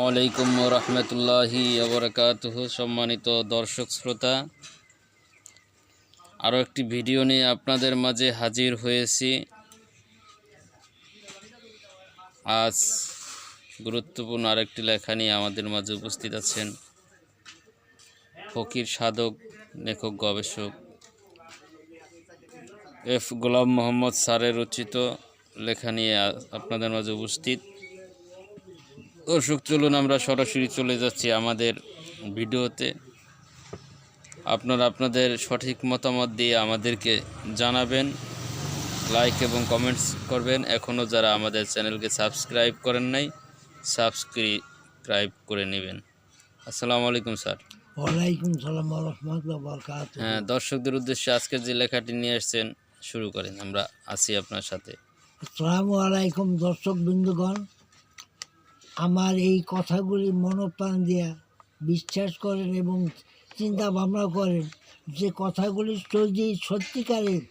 আলাইকুম ওয়া রাহমাতুল্লাহি ওয়া বারাকাতুহু। সম্মানিত দর্শক শ্রোতা, আরও একটি ভিডিও নিয়ে আপনাদের মাঝে হাজির হয়েছি। আজ গুরুত্বপূর্ণ আরেকটি লেখা নিয়ে আমাদের মাঝে উপস্থিত আছেন ফকির সাধক, লেখক, গবেষক এফ গোলাম মোহাম্মদ স্যারের রচিত লেখা নিয়ে আপনাদের মাঝে উপস্থিত। দর্শক, চলুন আমরা সরাসরি চলে যাচ্ছি আমাদের ভিডিওতে। আপনারা আপনাদের সঠিক মতামত দিয়ে আমাদেরকে জানাবেন, লাইক এবং কমেন্টস করবেন। এখনও যারা আমাদের চ্যানেলকে সাবস্ক্রাইব করেন নাই, সাবস্ক্রাইব করে নেবেন। আসসালামু আলাইকুম স্যার। ওয়ালাইকুম সালাম ওয়া রাহমাতুল্লাহি ওয়া বারাকাতুহু। হ্যাঁ, দর্শকদের উদ্দেশ্যে আজকের যে লেখাটি নিয়ে আসছেন শুরু করেন, আমরা আছি আপনার সাথে। আসসালামু আলাইকুম দর্শক বৃন্দগণ, আমার এই কথাগুলি মনোপ্রাণ দিয়ে বিশ্বাস করেন এবং চিন্তা ভাবনা করেন যে কথাগুলি যদি সত্যিকারের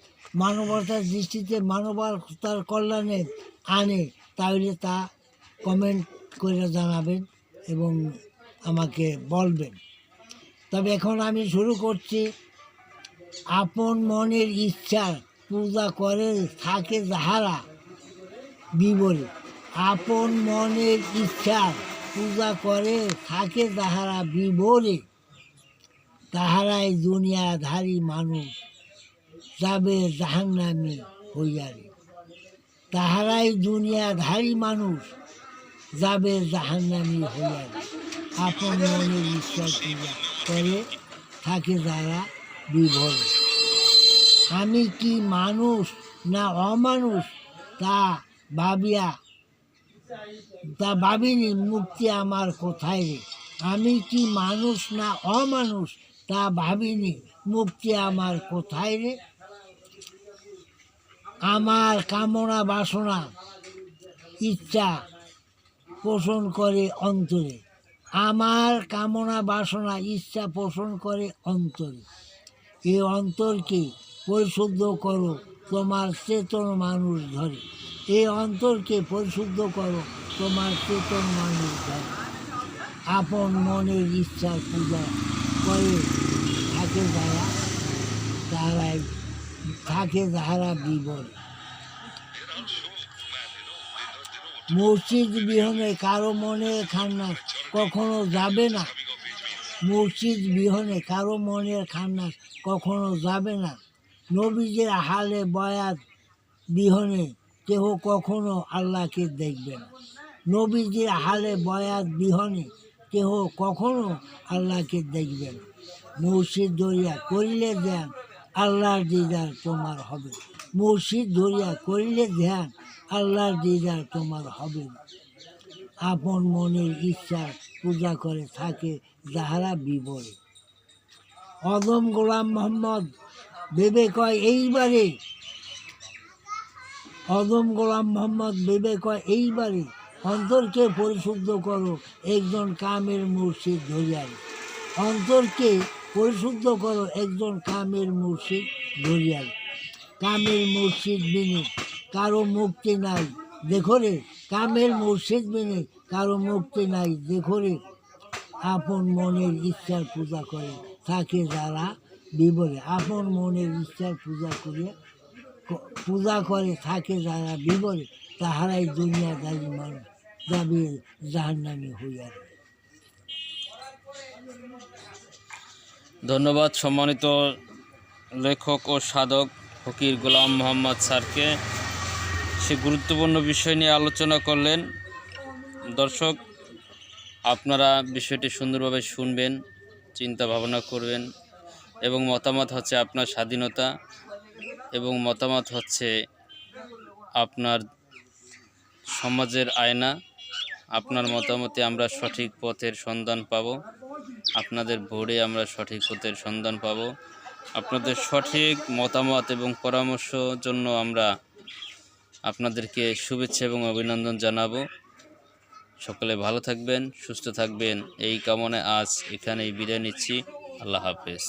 মানবতার দৃষ্টিতে মানবতার কল্যাণে আনে, তাহলে তা কমেন্ট করে জানাবেন এবং আমাকে বলবেন। তবে এখন আমি শুরু করছি। আপন মনের ইচ্ছা পূজা করে থাকে যাহারা বিবরে, আপন মনের ইচ্ছা পূজা করে থাকে যাহারা বিবরে, তাহারাই দুনিয়াধারী মানুষ যাবে জাহান্নামী হইয়ারে, তাহারাই দুনিয়াধারী মানুষ যাবে জাহান্নামী হইয়ারে। আপন মনের ইচ্ছা পূজা করে থাকে যারা বিভোরে। আমি কি মানুষ না অমানুষ তা ভাবিনি, মুক্তি আমার কোথায় রে। আমি কি মানুষ না অমানুষ তা ভাবিনি, মুক্তি আমার কোথায় রে। আমার কামনা বাসনা ইচ্ছা পোষণ করে অন্তরে, আমার কামনা বাসনা ইচ্ছা পোষণ করে অন্তরে। এই অন্তরকে পরিশুদ্ধ করো তোমার চেতন মানুষ ধরে, এই অন্তরকে পরিশুদ্ধ করো তোমার চেতন মানুষ ধরে। আপন মনের ইচ্ছার পূজা করে থাকে যাহারা বিবরে। মসজিদ বিহনে কারো মনের খান্নাস কখনো যাবে না, মসজিদ বিহনে কারো মনের খান্নাস কখনো যাবে না। নবীজির হালে বয়াত বিহনে কেহ কখনো আল্লাহকে দেখবে না, নবীজির হালে বয়াত বিহনে কেহ কখনো আল্লাহকে দেখবে না। মসজিদ দরিয়া করিলে ধ্যান আল্লাহর দিদার তোমার হবে, মসজিদ দরিয়া করিলে ধ্যান আল্লাহর দিদার তোমার হবে না। আপন মনের ইচ্ছার পূজা করে থাকে যাহারা বিবরে। অদম গোলাম মোহাম্মদ ভেবে কয় এইবারে, অদম গোলাম মোহাম্মদ ভেবে কয় এইবারে, অন্তরকে পরিশুদ্ধ করো একজন কামের মুর্শিদ ধরিয়ারে, অন্তরকে পরিশুদ্ধ করো একজন কামের মুর্শিদ ধরিয়ারে। কামের মুর্শিদ বিনে কারো মুক্তি নাই দেখো রে, কামের মুর্শিদ বিনে কারো মুক্তি নাই দেখো রে। আপন মনের ইচ্ছার পূজা করে থাকে যারা বিবরে, আপন মনের ইচ্ছার পূজা করে থাকে যারা বিবরে, তাহারাই দুনিয়াদারি মানুষ যাবে জাহান্নামী হইয়া। ধন্যবাদ সম্মানিত লেখক ও সাধক ফকির গোলাম মোহাম্মদ স্যারকে। সে গুরুত্বপূর্ণ বিষয় নিয়ে আলোচনা করলেন। দর্শক, আপনারা বিষয়টি সুন্দরভাবে শুনবেন, চিন্তা ভাবনা করবেন এবং মতামত হচ্ছে আপনার স্বাধীনতা এবং মতামত হচ্ছে আপনার সমাজের আয়না। আপনার মতামতে আমরা সঠিক পথের সন্ধান পাব, আপনাদের ভোটে আমরা সঠিক পথের সন্ধান পাব। আপনাদের সঠিক মতামত এবং পরামর্শ জন্য আমরা আপনাদেরকে শুভেচ্ছা এবং অভিনন্দন জানাবো। সকলে ভালো থাকবেন, সুস্থ থাকবেন এই কামনায় আজ এখানেই বিদায় নিচ্ছি। আল্লাহ হাফেজ।